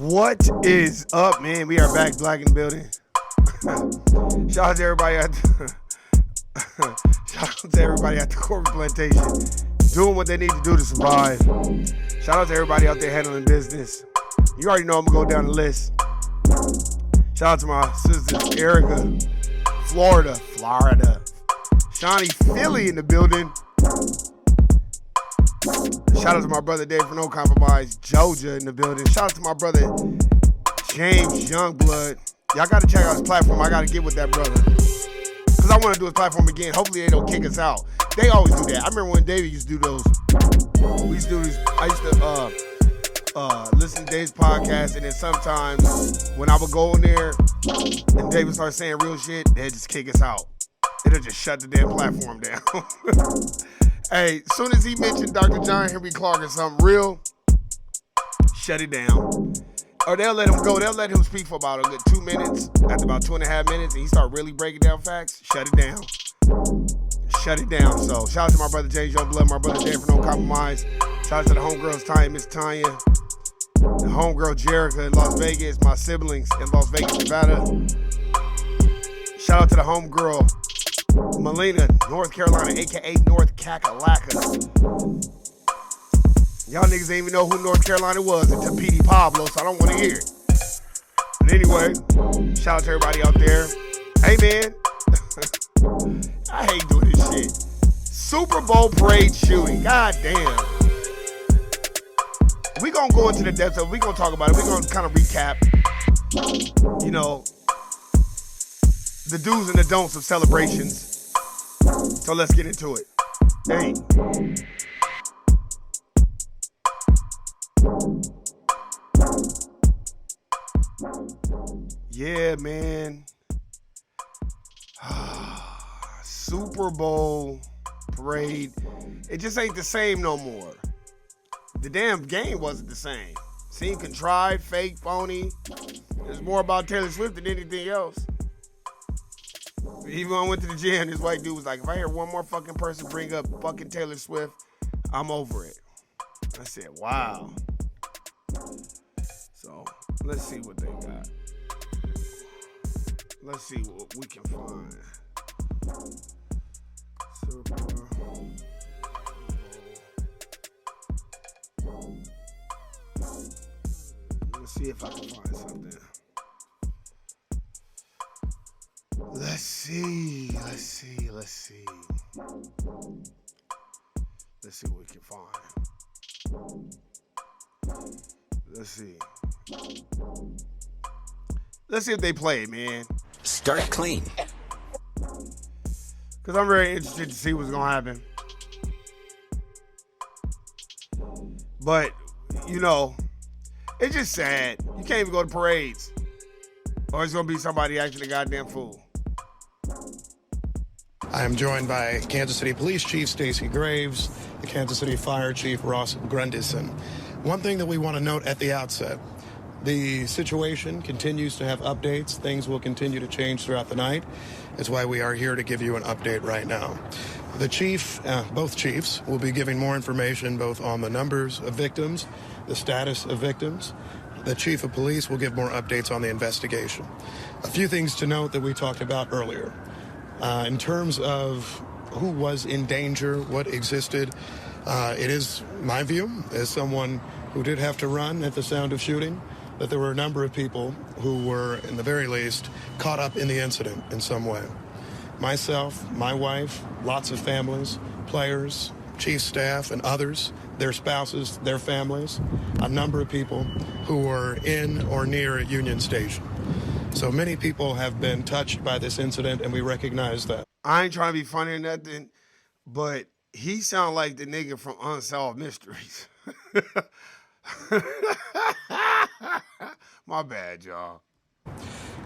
What is up, man? We are back, Black in the building. Shout out to everybody at the Corporate Plantation, doing what they need to do to survive. Shout out to everybody out there handling business. You already know I'm gonna go down the list. Shout out to my sisters, Erica, Florida, Shawnee, Philly in the building. Shout out to my brother Dave for No Compromise, Georgia in the building. Shout out to my brother James Youngblood. Y'all gotta check out his platform. I gotta get with that brother, cause I want to do his platform again. Hopefully they don't kick us out. They always do that. I remember when David used to do those. We used to do these. I used to listen to Dave's podcast, and then sometimes when I would go in there and David started saying real shit, they'd just kick us out. It'll just shut the damn platform down. Hey, as soon as he mentioned Dr. John Henry Clark or something real, shut it down. Or they'll let him go. They'll let him speak for about a good 2 minutes. After about 2.5 minutes, and he start really breaking down facts, shut it down. Shut it down. So, shout out to my brother James Youngblood, my brother Dave for No Compromise. Shout out to the homegirls, Tanya, Miss Tanya. The homegirl, Jerica in Las Vegas. My siblings in Las Vegas, Nevada. Shout out to the homegirl, Melina, North Carolina, a.k.a. North Kakalaka. Y'all niggas ain't even know who North Carolina was until P.D. Pablo, so I don't want to hear it. But anyway, shout out to everybody out there. Hey, man. I hate doing this shit. Super Bowl parade shooting. God damn. We gonna go into the depths of it. We gonna talk about it. We gonna kind of recap, you know, the do's and the don'ts of celebrations. So let's get into it. Hey. Yeah, man. Super Bowl parade. It just ain't the same no more. The damn game wasn't the same. Seemed contrived, fake, phony. There's more about Taylor Swift than anything else. Even when I went to the gym, this white dude was like, if I hear one more fucking person bring up fucking Taylor Swift, I'm over it. I said, wow. So, let's see what they got. Let's see what we can find. Super Bowl. Let's see if I can find something. Let's see what we can find. Let's see if they play, man. Start clean. Because I'm very interested to see what's going to happen. But, you know, it's just sad. You can't even go to parades. Or it's going to be somebody acting a goddamn fool. I am joined by Kansas City Police Chief Stacey Graves, the Kansas City Fire Chief Ross Grundison. One thing that we want to note at the outset, the situation continues to have updates. Things will continue to change throughout the night. That's why we are here to give you an update right now. The chief, both chiefs, will be giving more information both on the numbers of victims, the status of victims. The chief of police will give more updates on the investigation. A few things to note that we talked about earlier. In terms of who was in danger, what existed. It is my view, as someone who did have to run at the sound of shooting, that there were a number of people who were, in the very least, caught up in the incident in some way. Myself, my wife, lots of families, players, chief staff, and others, their spouses, their families, a number of people who were in or near Union Station. So many people have been touched by this incident, and we recognize that. I ain't trying to be funny or nothing, but he sound like the nigga from Unsolved Mysteries. My bad, y'all.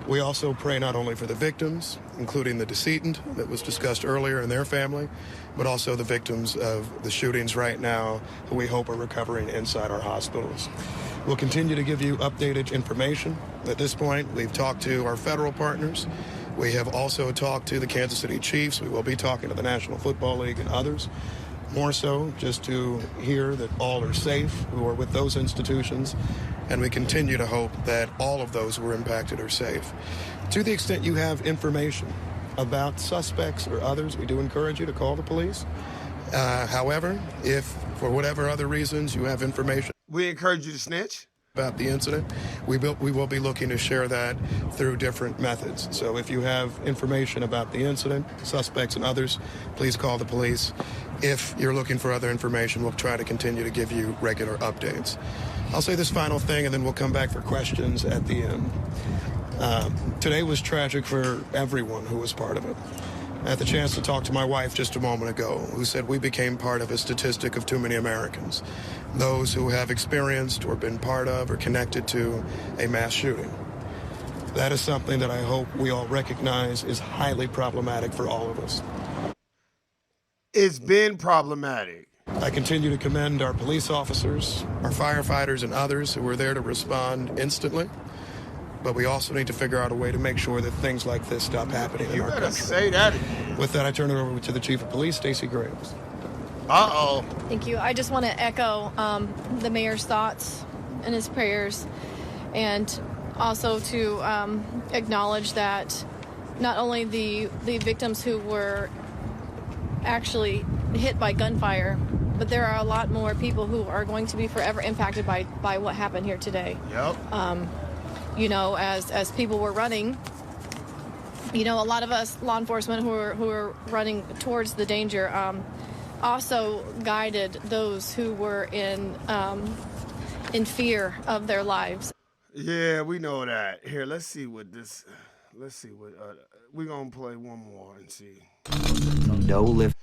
We also pray not only for the victims, including the decedent that was discussed earlier and their family, but also the victims of the shootings right now who we hope are recovering inside our hospitals. We'll continue to give you updated information. At this point, we've talked to our federal partners. We have also talked to the Kansas City Chiefs. We will be talking to the National Football League and others. More so just to hear that all are safe who are with those institutions. And we continue to hope that all of those who were impacted are safe. To the extent you have information about suspects or others, we do encourage you to call the police. However, if for whatever other reasons you have information, we encourage you to snitch about the incident, we will be looking to share that through different methods. So if you have information about the incident, suspects and others, please call the police. If you're looking for other information, we'll try to continue to give you regular updates. I'll say this final thing, and then we'll come back for questions at the end. Today was tragic for everyone who was part of it. I had the chance to talk to my wife just a moment ago, who said we became part of a statistic of too many Americans, those who have experienced or been part of or connected to a mass shooting. That is something that I hope we all recognize is highly problematic for all of us. It's been problematic. I continue to commend our police officers, our firefighters, and others who were there to respond instantly. But we also need to figure out a way to make sure that things like this stop happening in our country. Say that again. With that, I turn it over to the Chief of Police, Stacey Graves. Uh-oh. Thank you. I just want to echo the mayor's thoughts and his prayers, and also to acknowledge that not only the victims who were actually hit by gunfire, but there are a lot more people who are going to be forever impacted by what happened here today. Yep. You know, as people were running, you know, a lot of us law enforcement who were running towards the danger also guided those who were in fear of their lives. Yeah, we know that. Here, let's see what we're gonna play one more and see. No lift.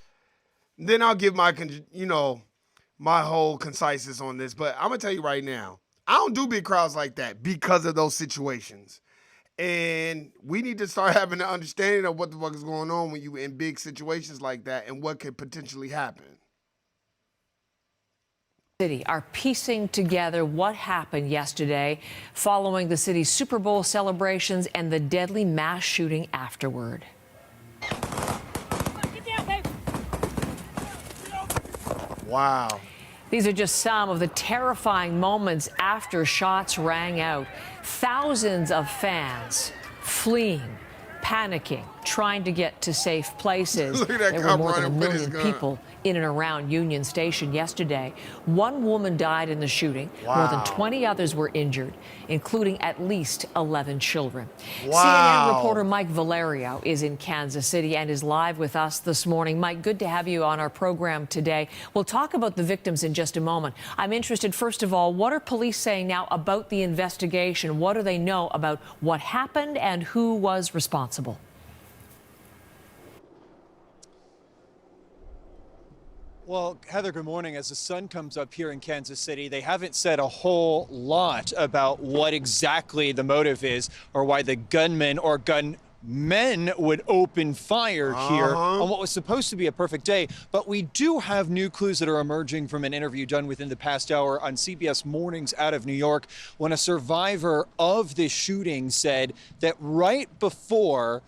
Then I'll give my whole conciseness on this. But I'm gonna tell you right now, I don't do big crowds like that because of those situations. And we need to start having an understanding of what the fuck is going on when you in big situations like that and what could potentially happen. City are piecing together what happened yesterday following the city's Super Bowl celebrations and the deadly mass shooting afterward. Wow. These are just some of the terrifying moments after shots rang out. Thousands of fans fleeing, panicking, trying to get to safe places. Look at that there were cop more than a running with his million gun. people in and around Union Station yesterday. One woman died in the shooting. More than Wow. 20 others were injured, including at least 11 children. Wow. CNN reporter Mike Valerio is in Kansas City and is live with us this morning. Mike, good to have you on our program today. We'll talk about the victims in just a moment. I'm interested, first of all, what are police saying now about the investigation? What do they know about what happened and who was responsible? Well, Heather, good morning. As the sun comes up here in Kansas City, they haven't said a whole lot about what exactly the motive is or why the gunman or gunmen would open fire here on what was supposed to be a perfect day. But we do have new clues that are emerging from an interview done within the past hour on CBS Mornings out of New York, when a survivor of this shooting said that right before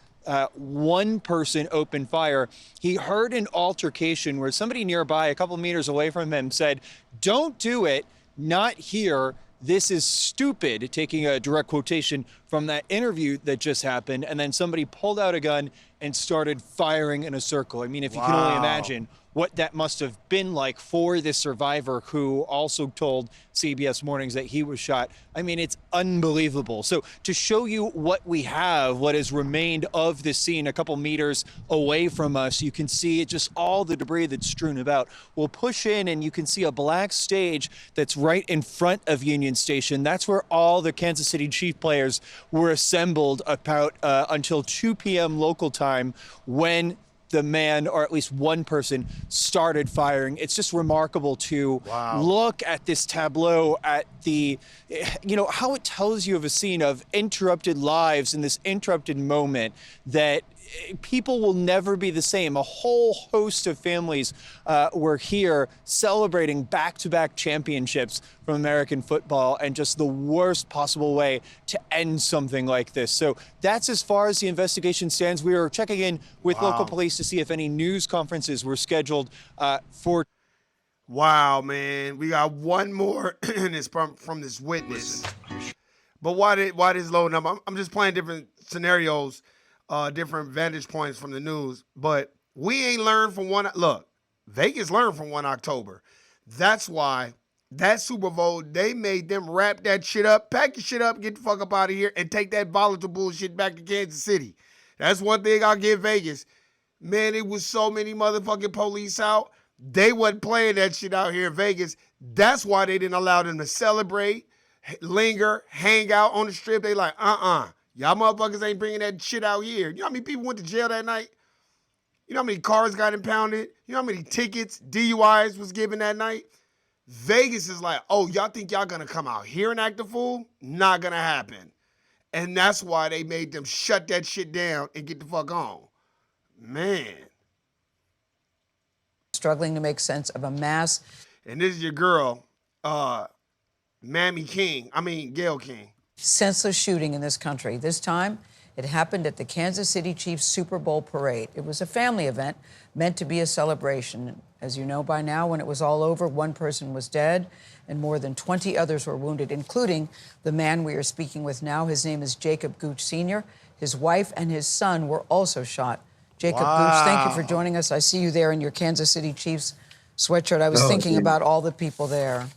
one person opened fire, he heard an altercation where somebody nearby, a couple meters away from him, said, "Don't do it, not here." "This is stupid," taking a direct quotation from that interview that just happened. And then somebody pulled out a gun and started firing in a circle. I mean, if you can only imagine what that must have been like for this survivor who also told CBS Mornings that he was shot. I mean, it's unbelievable. So to show you what we have, what has remained of this scene a couple meters away from us, you can see just all the debris that's strewn about. We'll push in and you can see a black stage that's right in front of Union Station. That's where all the Kansas City Chief players were assembled about until 2 p.m. local time when the man, or at least one person, started firing. It's just remarkable to look at this tableau, at the, how it tells you of a scene of interrupted lives in this interrupted moment, that people will never be the same. A whole host of families were here celebrating back-to-back championships from American football, and just the worst possible way to end something like this. So that's as far as the investigation stands. We are checking in with local police to see if any news conferences were scheduled for. Wow, man. We got one more in this from this witness. But why this loading up? I'm just playing different scenarios, different vantage points from the news. But we ain't learned from one. Look, Vegas learned from 1 October. That's why that Super Bowl, they made them wrap that shit up, pack your shit up, get the fuck up out of here, and take that volatile bullshit back to Kansas City. That's one thing I'll give Vegas. Man, it was so many motherfucking police out. They wasn't playing that shit out here in Vegas. That's why they didn't allow them to celebrate, linger, hang out on the strip. They like, y'all motherfuckers ain't bringing that shit out here. You know how many people went to jail that night? You know how many cars got impounded? You know how many tickets, DUIs was given that night? Vegas is like, oh, y'all think y'all gonna come out here and act a fool? Not gonna happen. And that's why they made them shut that shit down and get the fuck on. Man. Struggling to make sense of a mass. And this is your girl, Gayle King. Senseless shooting in this country. This time, it happened at the Kansas City Chiefs Super Bowl parade. It was a family event meant to be a celebration. As you know by now, when it was all over, one person was dead and more than 20 others were wounded, including the man we are speaking with now. His name is Jacob Gooch Sr. His wife and his son were also shot. Jacob Gooch, thank you for joining us. I see you there in your Kansas City Chiefs sweatshirt. I was thinking about all the people there.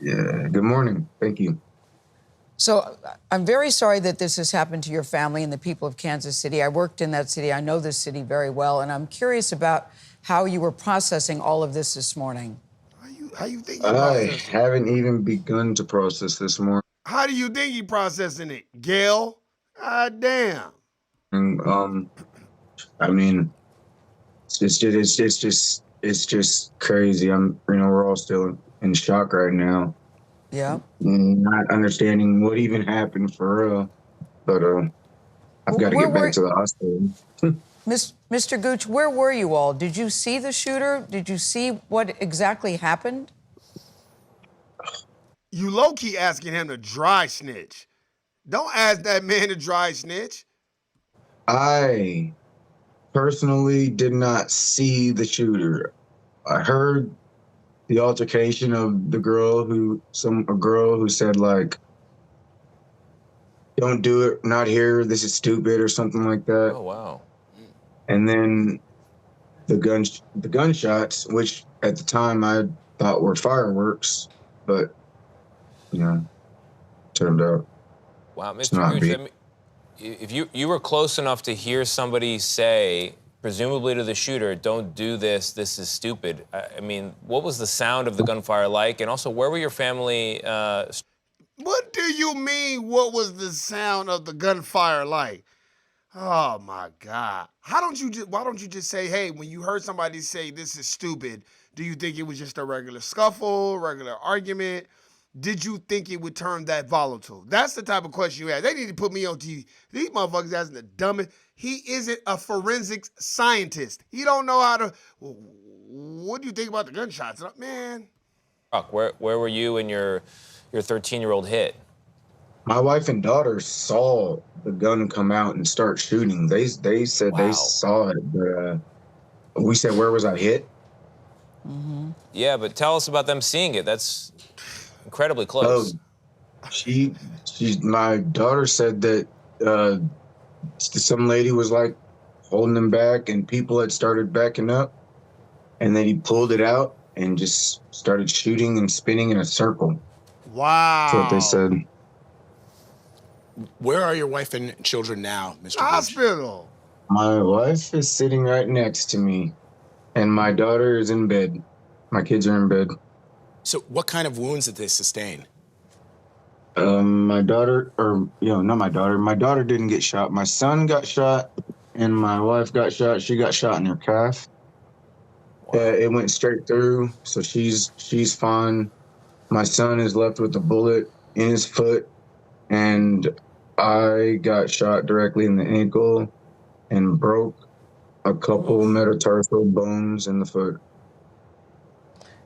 Yeah, good morning. Thank you. So I'm very sorry that this has happened to your family and the people of Kansas City. I worked in that city. I know this city very well, and I'm curious about how you were processing all of this morning. How you think? I haven't even begun to process this morning. How do you think you processing it, Gayle? God damn. And, I mean, it's just crazy. We're all still in shock right now. Yeah. Not understanding what even happened for real. But I've got to get back to the hospital. Mr. Gooch, where were you all? Did you see the shooter? Did you see what exactly happened? You low-key asking him to dry snitch. Don't ask that man to dry snitch. I personally did not see the shooter. I heard the altercation of a girl who said, like, don't do it, not here, this is stupid, or something like that. Oh, wow. And then the gunshots, which at the time I thought were fireworks, but, turned out. Wow, Mr. Gooch, if you were close enough to hear somebody say, presumably to the shooter, don't do this, this is stupid. I mean, what was the sound of the gunfire like? And also, where were your family? What do you mean, what was the sound of the gunfire like? Oh, my God. Why don't you just say, hey, when you heard somebody say this is stupid, do you think it was just a regular scuffle, regular argument? Did you think it would turn that volatile? That's the type of question you ask. They need to put me on TV. These motherfuckers asking the dumbest. He isn't a forensics scientist. He don't know how to. What do you think about the gunshots, man? Where were you and your 13-year-old hit? My wife and daughter saw the gun come out and start shooting. They said they saw it, but we said, where was I hit? Mm-hmm. Yeah, but tell us about them seeing it. That's incredibly close. My daughter said that some lady was like holding him back, and people had started backing up, and then he pulled it out and just started shooting and spinning in a circle. Wow. That's what they said. Where are your wife and children now, Mr. Gooch? Hospital. My wife is sitting right next to me, and my daughter is in bed. My kids are in bed. So what kind of wounds did they sustain? My daughter, not my daughter. My daughter didn't get shot. My son got shot, and my wife got shot. She got shot in her calf. It went straight through, so she's fine. My son is left with a bullet in his foot, and I got shot directly in the ankle and broke a couple metatarsal bones in the foot.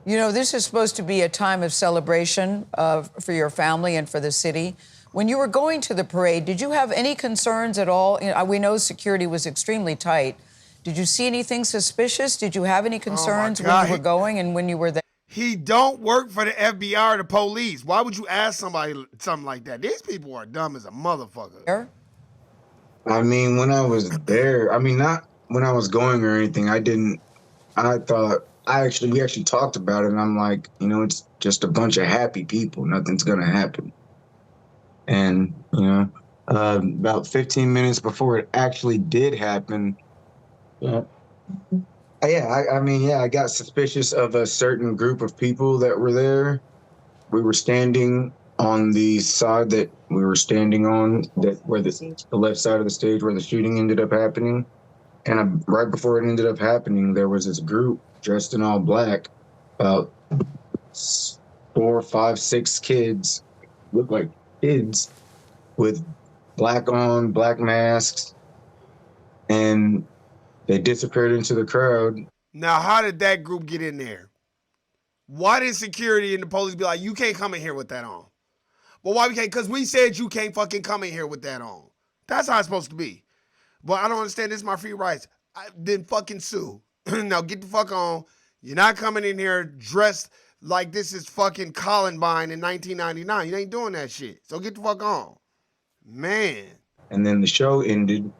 You know, this is supposed to be a time of celebration for your family and for the city. When you were going to the parade, did you have any concerns at all? You know, we know security was extremely tight. Did you see anything suspicious? Did you have any concerns when you were going and when you were there? He don't work for the FBI or the police. Why would you ask somebody something like that? These people are dumb as a motherfucker. I mean, when I was there, not when I was going or anything, we actually talked about it, and I'm like, it's just a bunch of happy people. Nothing's going to happen. And, about 15 minutes before it actually did happen, I got suspicious of a certain group of people that were there. We were standing on the side that we were standing on, where the left side of the stage where the shooting ended up happening. And right before it ended up happening, there was this group dressed in all black, about 4, 5, 6 kids, looked like kids, with black masks, and they disappeared into the crowd. Now, how did that group get in there? Why did security and the police be like, you can't come in here with that on? Well, why we can't? Because we said you can't fucking come in here with that on. That's how it's supposed to be. Well, I don't understand. This is my free rights. Then fucking sue. Now get the fuck on. You're not coming in here dressed like this is fucking Columbine in 1999. You ain't doing that shit. So get the fuck on. Man. And then the show ended.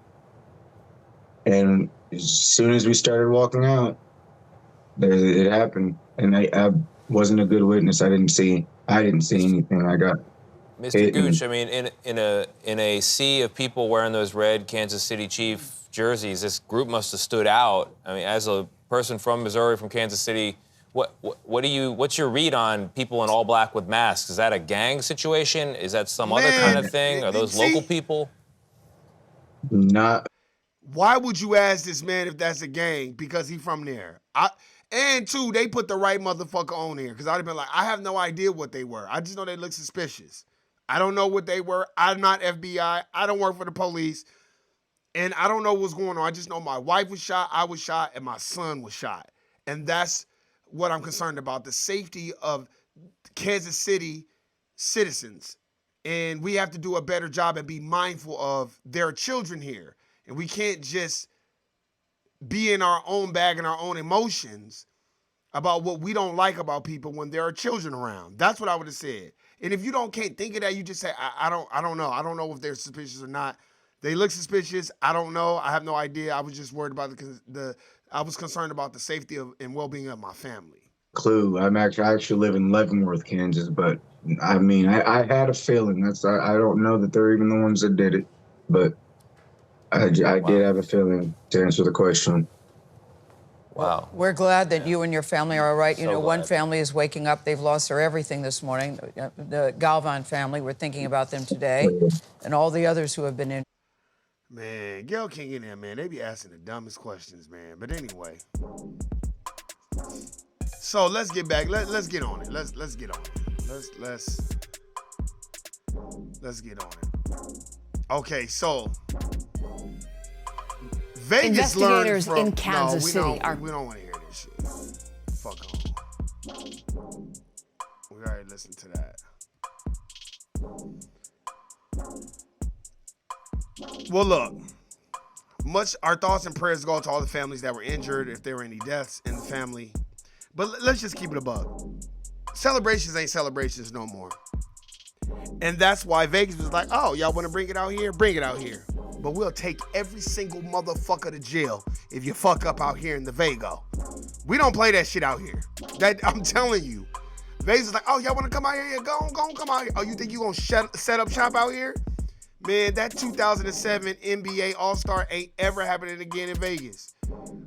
And as soon as we started walking out, it happened. And I wasn't a good witness. I didn't see anything. I got Mr. Gooch, I mean, in a sea of people wearing those red Kansas City Chief jerseys, this group must have stood out. I mean, as a person from Missouri, from Kansas City, what's your read on people in all black with masks? Is that a gang situation? Is that some other kind of thing? Are those local people? Not. Why would you ask this man if that's a gang? Because he from there. And two, they put the right motherfucker on here. Because I'd have been like, I have no idea what they were. I just know they look suspicious. I don't know what they were. I'm not FBI. I don't work for the police. And I don't know what's going on. I just know my wife was shot, I was shot, and my son was shot. And that's what I'm concerned about, the safety of Kansas City citizens. And we have to do a better job and be mindful of their children here. And we can't just be in our own bag and our own emotions about what we don't like about people when there are children around. That's what I would have said. And if you can't think of that, you just say, I don't know. I don't know if they're suspicious or not. They look suspicious. I don't know. I have no idea. I was just worried about I was concerned about the safety and well-being of my family. Clue. I actually live in Leavenworth, Kansas, but I mean, I had a feeling. I don't know that they're even the ones that did it, but I did have a feeling, to answer the question. Wow. We're glad that you and your family are all right. You know, one glad. family is waking up. They've lost their everything this morning. The Galvan family, we're thinking about them today, and all the others who have been in. Man, Gail can't get in there, man. They be asking the dumbest questions, man. But anyway. So let's get back. Let's get on it. Let's get on it. Let's get on it. Okay, so Vegas investigators learned from, in Kansas City are. We don't want to hear this shit. Fuck on. We already listened to that. Well, look. Much our thoughts and prayers go to all the families that were injured, if there were any deaths in the family. But let's just keep it a buck. celebrations ain't celebrations no more. And that's why Vegas was like, oh, y'all want to bring it out here? Bring it out here. But we'll take every single motherfucker to jail if you fuck up out here in the Vago. We don't play that shit out here. That I'm telling you. Vegas is like, oh, y'all want to come out here? Yeah, go on, come out here. Oh, you think you going to set up shop out here? Man, that 2007 NBA All-Star ain't ever happening again in Vegas.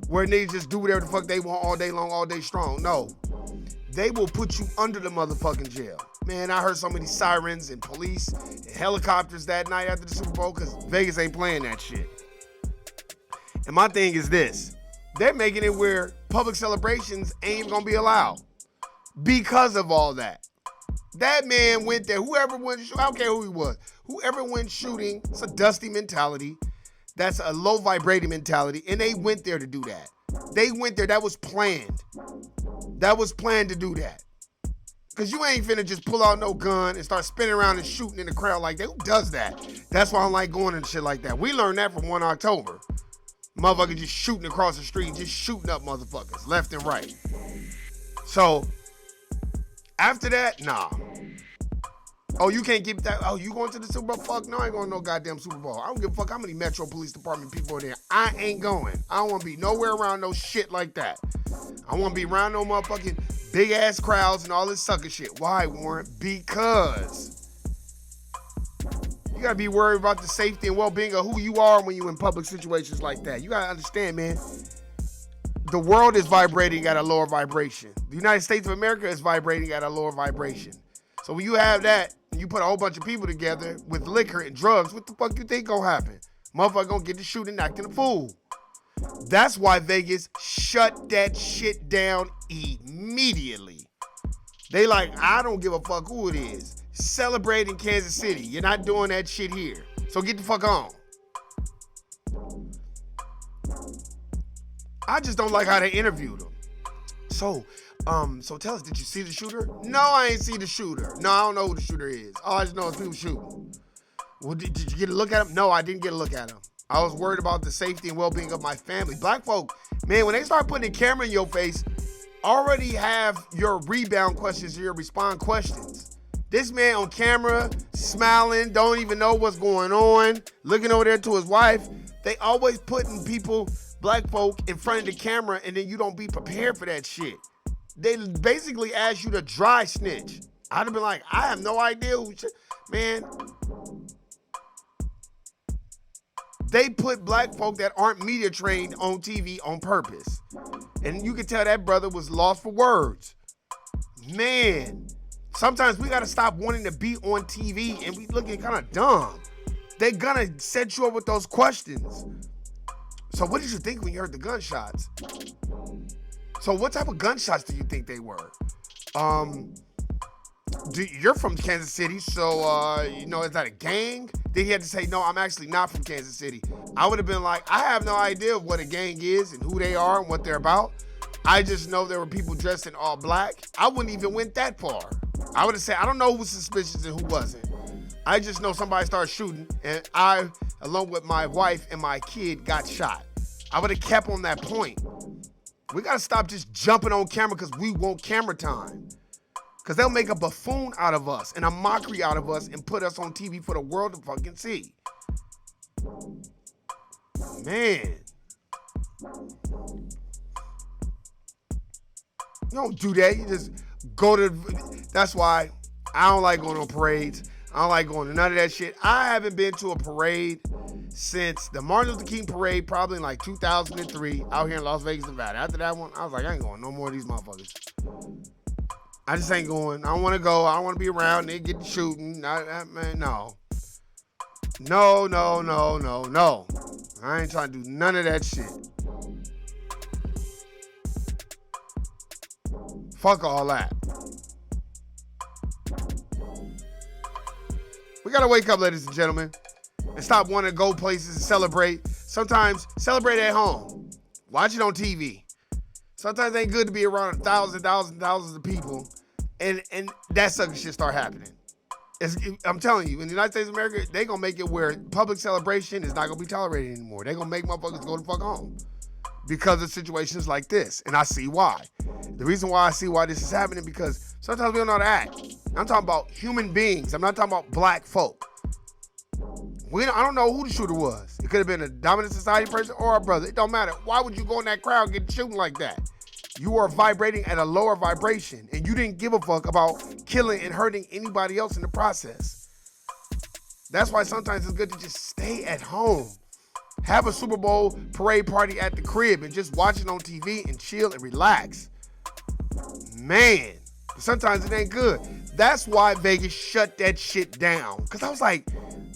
Where niggas just do whatever the fuck they want all day long, all day strong. No. They will put you under the motherfucking jail. Man, I heard so many sirens and police and helicopters that night after the Super Bowl because Vegas ain't playing that shit. And my thing is this. They're making it where public celebrations ain't even going to be allowed because of all that. That man went there. Whoever went shooting, I don't care who he was. Whoever went shooting, it's a dusty mentality. That's a low vibrating mentality. And they went there to do that. They went there. That was planned. That was planned to do that. Because you ain't finna just pull out no gun and start spinning around and shooting in the crowd like that. Who does that? That's why I don't like going and shit like that. We learned that from 1 October. Motherfuckers just shooting across the street, just shooting up motherfuckers left and right. So, after that, nah. Oh, you can't keep that. Oh, you going to the Super Bowl? Fuck no, I ain't going to no goddamn Super Bowl. I don't give a fuck how many Metro Police Department people are there. I ain't going. I don't want to be nowhere around no shit like that. I want to be around no motherfucking big ass crowds and all this sucker shit. Why, Warren? Because you got to be worried about the safety and well-being of who you are when you in public situations like that. You got to understand, man. The world is vibrating at a lower vibration. The United States of America is vibrating at a lower vibration. So when you have that, and you put a whole bunch of people together with liquor and drugs, what the fuck you think gonna happen? Motherfucker gonna get to shooting and acting a fool. That's why Vegas shut that shit down immediately. They like, I don't give a fuck who it is. Celebrate in Kansas City. You're not doing that shit here. So get the fuck on. I just don't like how they interviewed him. So tell us, did you see the shooter? No, I ain't see the shooter. No, I don't know who the shooter is. All I just know is people shooting. Well, did you get a look at him? No, I didn't get a look at him. I was worried about the safety and well-being of my family. Black folk, man, when they start putting a camera in your face, already have your rebound questions or your respond questions. This man on camera, smiling, don't even know what's going on, looking over there to his wife. They always putting people, black folk, in front of the camera, and then you don't be prepared for that shit. They basically ask you to dry snitch. I'd have been like, I have no idea who, man. They put black folk that aren't media trained on TV on purpose. And you can tell that brother was lost for words. Man, sometimes we gotta stop wanting to be on TV and we looking kind of dumb. They're gonna set you up with those questions. So what did you think when you heard the gunshots? So what type of gunshots do you think they were? You're from Kansas City, so, is that a gang? Then he had to say, no, I'm actually not from Kansas City. I would have been like, I have no idea what a gang is and who they are and what they're about. I just know there were people dressed in all black. I wouldn't even went that far. I would have said, I don't know who was suspicious and who wasn't. I just know somebody started shooting, and I, along with my wife and my kid, got shot. I would have kept on that point. We got to stop just jumping on camera because we want camera time. Because they'll make a buffoon out of us and a mockery out of us and put us on TV for the world to fucking see. Man. You don't do that. You just go to... That's why I don't like going on parades. I don't like going to none of that shit. I haven't been to a parade since the Martin Luther King parade, probably in like 2003, out here in Las Vegas, Nevada. After that one, I was like, I ain't going no more of these motherfuckers. I just ain't going. I don't want to go. I don't want to be around. They get shooting. Man, no. No. I ain't trying to do none of that shit. Fuck all that. We got to wake up, ladies and gentlemen, and stop wanting to go places and celebrate. Sometimes celebrate at home. Watch it on TV. Sometimes it ain't good to be around thousands of people, and that sucker shit start happening. I'm telling you, in the United States of America, they gonna make it where public celebration is not gonna be tolerated anymore. They gonna make motherfuckers go the fuck home because of situations like this, and I see why. The reason why I see why this is happening because Sometimes we don't know how to act. I'm talking about human beings. I'm not talking about black folk. I don't know who the shooter was. It could have been a dominant society person or a brother. It don't matter. Why would you go in that crowd and get shooting like that? You are vibrating at a lower vibration, and you didn't give a fuck about killing and hurting anybody else in the process. That's why sometimes it's good to just stay at home. Have a Super Bowl parade party at the crib and just watch it on TV and chill and relax. Man, sometimes it ain't good. That's why Vegas shut that shit down. Because I was like,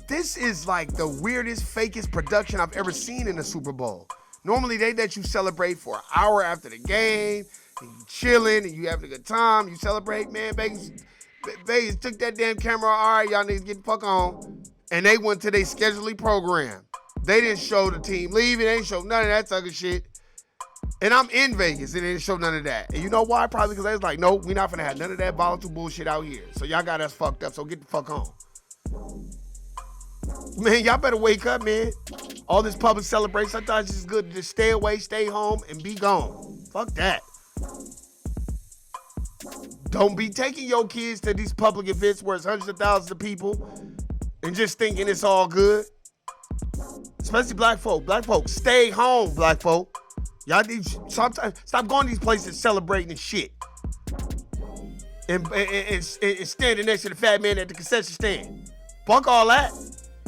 this is like the weirdest, fakest production I've ever seen in the Super Bowl. Normally, they let you celebrate for an hour after the game, and you chilling, and you having a good time, you celebrate. Man, Vegas took that damn camera, all right, y'all niggas get the fuck on, and they went to their scheduling program. They didn't show the team leaving, they didn't show none of that sucker shit. And I'm in Vegas, and they didn't show none of that. And you know why? Probably because they was like, no, we're not gonna have none of that volatile bullshit out here. So y'all got us fucked up, so get the fuck on. Man, y'all better wake up, man. All this public celebration, sometimes it's good to just stay away, stay home, and be gone. Fuck that. Don't be taking your kids to these public events where it's hundreds of thousands of people and just thinking it's all good. Especially black folk. Black folk, stay home, black folk. Y'all need sometimes stop going to these places celebrating and shit. And standing next to the fat man at the concession stand. Fuck all that.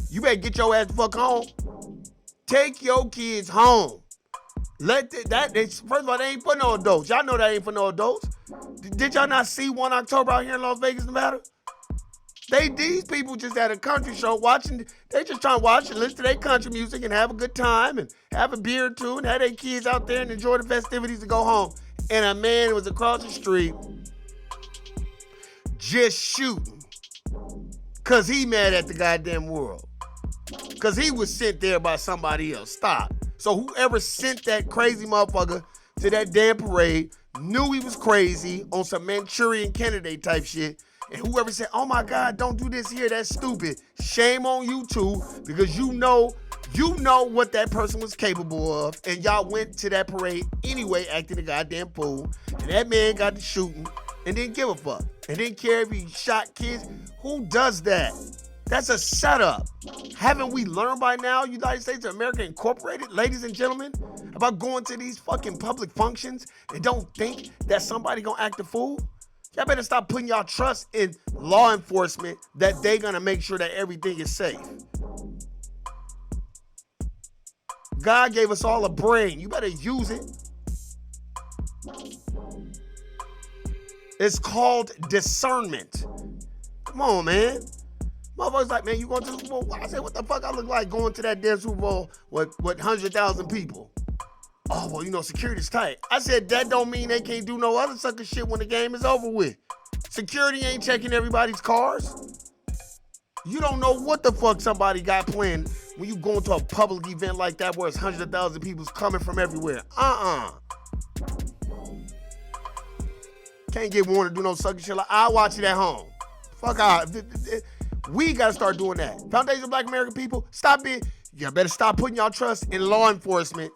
You better get your ass the fuck home. Take your kids home. First of all, they ain't for no adults. Y'all know that ain't for no adults. Did y'all not see 1 October out here in Las Vegas, Nevada? These people just at a country show watching. They just trying to watch and listen to their country music and have a good time and have a beer or two and have their kids out there and enjoy the festivities and go home. And a man was across the street just shooting because he mad at the goddamn world. Because he was sent there by somebody else. Stop. So whoever sent that crazy motherfucker to that damn parade knew he was crazy on some Manchurian candidate type shit. And whoever said, oh my God, don't do this here, that's stupid. Shame on you too, because you know what that person was capable of. And y'all went to that parade anyway, acting a goddamn fool. And that man got to shooting and didn't give a fuck. And didn't care if he shot kids. Who does that? That's a setup. Haven't we learned by now, United States of America Incorporated, ladies and gentlemen, about going to these fucking public functions and don't think that somebody gonna act a fool? Y'all better stop putting y'all trust in law enforcement that they gonna make sure that everything is safe. God gave us all a brain. You better use it. It's called discernment. Come on, man. Motherfuckers like, man, you going to the Super Bowl? I said, what the fuck I look like going to that damn Super Bowl with 100,000 people? Oh, well, security's tight. I said, that don't mean they can't do no other sucker shit when the game is over with. Security ain't checking everybody's cars. You don't know what the fuck somebody got planned when you go into a public event like that where it's hundreds of thousands of people coming from everywhere. Can't get warned to do no sucker shit like, I'll watch it at home. Fuck out. We got to start doing that. Foundation of Black American people, you better stop putting y'all trust in law enforcement.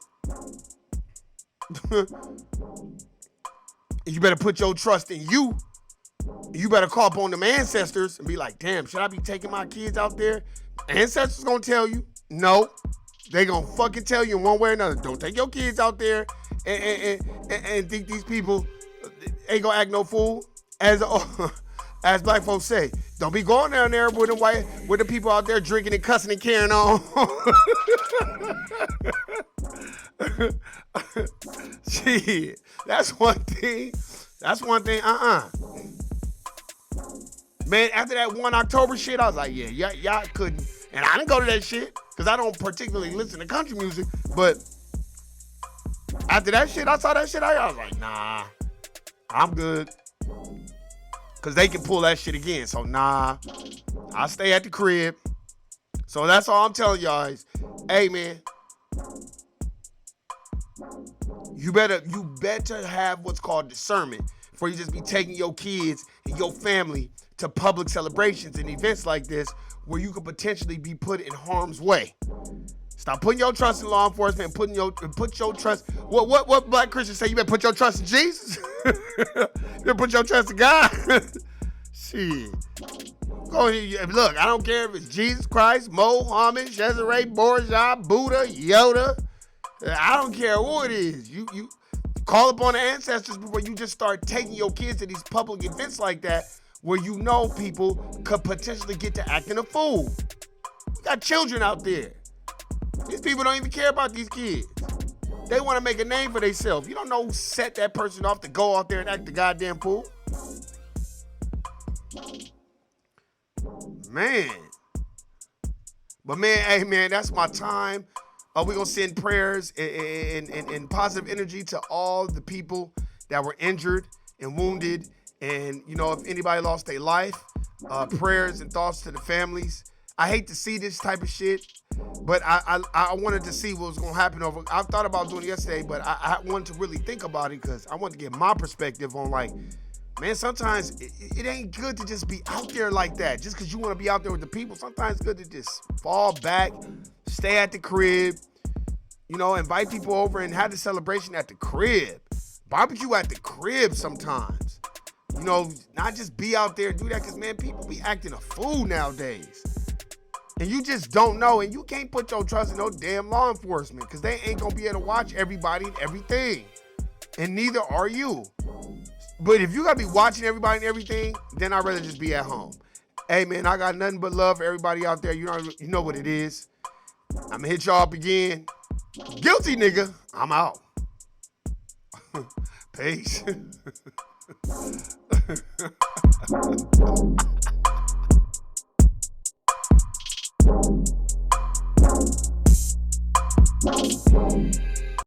You better put your trust in you. You better call upon them ancestors and be like, damn, should I be taking my kids out there? Ancestors gonna tell you, no. They gonna fucking tell you in one way or another. Don't take your kids out there and think these people ain't gonna act no fool. As black folks say, don't be going down there with the people out there drinking and cussing and carrying on. Shit, that's one thing. Man, after that 1 October shit, I was like, yeah, y'all couldn't. And I didn't go to that shit because I don't particularly listen to country music. But after that shit, I saw that shit. I was like, nah, I'm good. Because they can pull that shit again. So, nah, I stay at the crib. So that's all I'm telling y'all is, hey, man, you better have what's called discernment before you just be taking your kids and your family to public celebrations and events like this where you could potentially be put in harm's way. Stop Stop putting your trust in law enforcement. Put your trust. What black Christians say? You better put your trust in Jesus. You better put your trust in God. Shit. Go ahead. Look, I don't care if it's Jesus Christ, Mohammed, Cesare Borgia, Buddha, Yoda. I don't care who it is. You call upon the ancestors before you just start taking your kids to these public events like that, where you know people could potentially get to acting a fool. You got children out there. These people don't even care about these kids. They want to make a name for themselves. You don't know who set that person off to go out there and act the goddamn fool. Man. But man, hey man, that's my time. We're going to send prayers and positive energy to all the people that were injured and wounded. And, you know, if anybody lost their life, prayers and thoughts to the families. I hate to see this type of shit, but I wanted to see what was going to happen over. I thought about doing it yesterday, but I wanted to really think about it because I wanted to get my perspective on, like, man, sometimes it ain't good to just be out there like that. Just because you want to be out there with the people, sometimes it's good to just fall back, stay at the crib, you know, invite people over and have the celebration at the crib. Barbecue at the crib sometimes. You know, not just be out there and do that because, man, people be acting a fool nowadays. And you just don't know, and you can't put your trust in no damn law enforcement because they ain't going to be able to watch everybody and everything. And neither are you. But if you got to be watching everybody and everything, then I'd rather just be at home. Hey, man, I got nothing but love for everybody out there. You know what it is. I'm going to hit y'all up again. Guilty, nigga. I'm out. Peace.